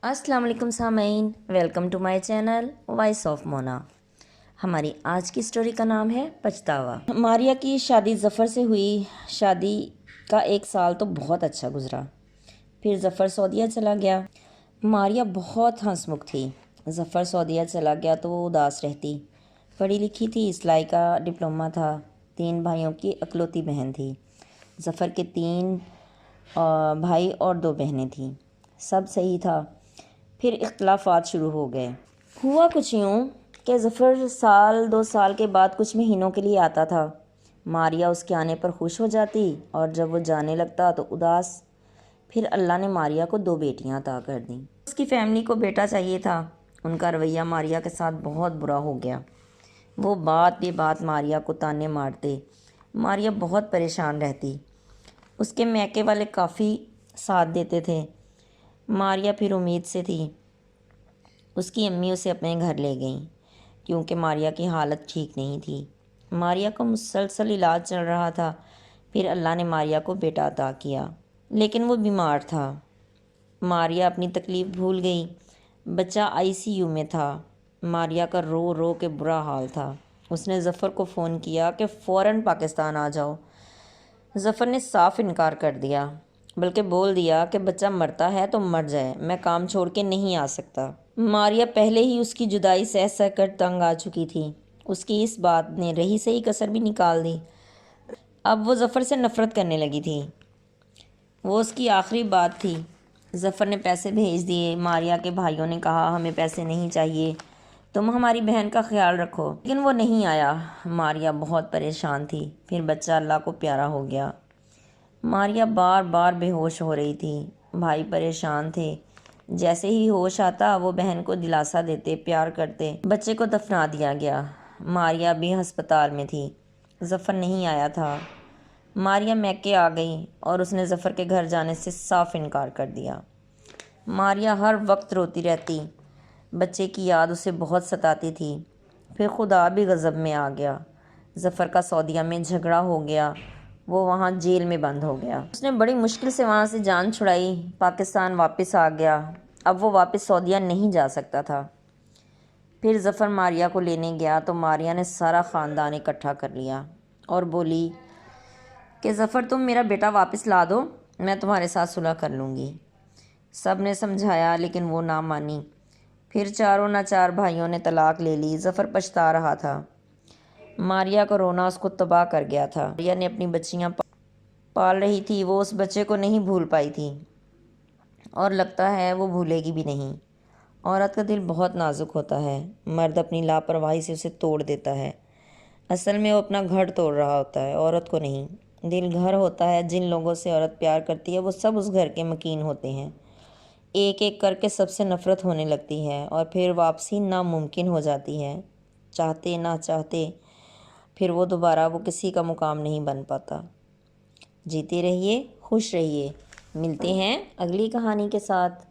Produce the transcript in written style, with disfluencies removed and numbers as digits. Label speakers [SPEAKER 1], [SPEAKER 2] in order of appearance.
[SPEAKER 1] السلام علیکم سامعین، welcome to my channel voice of Mona. ہماری آج کی سٹوری کا نام ہے پچھتاوا۔ ماریا کی شادی ظفر سے ہوئی۔ شادی کا 1 سال تو بہت اچھا گزرا، پھر ظفر سعودیہ چلا گیا۔ ماریا بہت ہنسمکھ تھی۔ ظفر سعودیہ چلا گیا تو وہ اداس رہتی۔ پڑھی لکھی تھی، سلائی کا ڈپلومہ تھا، 3 بھائیوں کی اکلوتی بہن تھی۔ ظفر کے 3 بھائی اور 2 بہنیں تھیں۔ سب صحیح تھا، پھر اختلافات شروع ہو گئے۔ ہوا کچھ یوں کہ ظفر 1-2 سال کے بعد کچھ مہینوں کے لیے آتا تھا۔ ماریا اس کے آنے پر خوش ہو جاتی اور جب وہ جانے لگتا تو اداس۔ پھر اللہ نے ماریا کو 2 بیٹیاں عطا کر دیں۔ اس کی فیملی کو بیٹا چاہیے تھا۔ ان کا رویہ ماریا کے ساتھ بہت برا ہو گیا۔ وہ بات بے بات ماریا کو تانے مارتے۔ ماریا بہت پریشان رہتی۔ اس کے میکے والے کافی ساتھ دیتے تھے۔ ماریا پھر امید سے تھی۔ اس کی امی اسے اپنے گھر لے گئیں کیونکہ ماریا کی حالت ٹھیک نہیں تھی۔ ماریا کو مسلسل علاج چل رہا تھا۔ پھر اللہ نے ماریا کو بیٹا عطا کیا، لیکن وہ بیمار تھا۔ ماریا اپنی تکلیف بھول گئی۔ بچہ ICU میں تھا۔ ماریا کا رو رو کے برا حال تھا۔ اس نے ظفر کو فون کیا کہ فوراً پاکستان آ جاؤ۔ ظفر نے صاف انکار کر دیا، بلکہ بول دیا کہ بچہ مرتا ہے تو مر جائے، میں کام چھوڑ کے نہیں آ سکتا۔ ماریا پہلے ہی اس کی جدائی سہ سہ کر تنگ آ چکی تھی۔ اس کی اس بات نے رہی سہی کسر بھی نکال دی۔ اب وہ ظفر سے نفرت کرنے لگی تھی۔ وہ اس کی آخری بات تھی۔ ظفر نے پیسے بھیج دیے۔ ماریا کے بھائیوں نے کہا ہمیں پیسے نہیں چاہیے، تم ہماری بہن کا خیال رکھو، لیکن وہ نہیں آیا۔ ماریا بہت پریشان تھی۔ پھر بچہ اللہ کو پیارا ہو گیا۔ ماریا بار بار بے ہوش ہو رہی تھی۔ بھائی پریشان تھے۔ جیسے ہی ہوش آتا وہ بہن کو دلاسا دیتے، پیار کرتے۔ بچے کو دفنا دیا گیا۔ ماریا بھی ہسپتال میں تھی۔ ظفر نہیں آیا تھا۔ ماریا میکے آ گئی اور اس نے ظفر کے گھر جانے سے صاف انکار کر دیا۔ ماریا ہر وقت روتی رہتی۔ بچے کی یاد اسے بہت ستاتی تھی۔ پھر خدا بھی غضب میں آ گیا۔ ظفر کا سعودیہ میں جھگڑا ہو گیا۔ وہ وہاں جیل میں بند ہو گیا۔ اس نے بڑی مشکل سے وہاں سے جان چھڑائی، پاکستان واپس آ گیا۔ اب وہ واپس سعودیہ نہیں جا سکتا تھا۔ پھر ظفر ماریا کو لینے گیا تو ماریا نے سارا خاندان اکٹھا کر لیا اور بولی کہ ظفر تم میرا بیٹا واپس لا دو، میں تمہارے ساتھ صلح کر لوں گی۔ سب نے سمجھایا لیکن وہ نہ مانی۔ پھر چاروں ناچار بھائیوں نے طلاق لے لی۔ ظفر پچھتا رہا تھا۔ ماریا کا رونا اس کو تباہ کر گیا تھا۔ ماریا نے اپنی بچیاں پال رہی تھی، وہ اس بچے کو نہیں بھول پائی تھی اور لگتا ہے وہ بھولے گی بھی نہیں۔ عورت کا دل بہت نازک ہوتا ہے، مرد اپنی لاپرواہی سے اسے توڑ دیتا ہے۔ اصل میں وہ اپنا گھر توڑ رہا ہوتا ہے، عورت کو نہیں۔ دل گھر ہوتا ہے، جن لوگوں سے عورت پیار کرتی ہے وہ سب اس گھر کے مکین ہوتے ہیں۔ ایک ایک کر کے سب سے نفرت ہونے لگتی ہے اور پھر واپسی ناممکن ہو جاتی ہے۔ چاہتے نہ چاہتے پھر وہ دوبارہ وہ کسی کا مقام نہیں بن پاتا۔ جیتے رہیے، خوش رہیے۔ ملتے ہیں اگلی کہانی کے ساتھ۔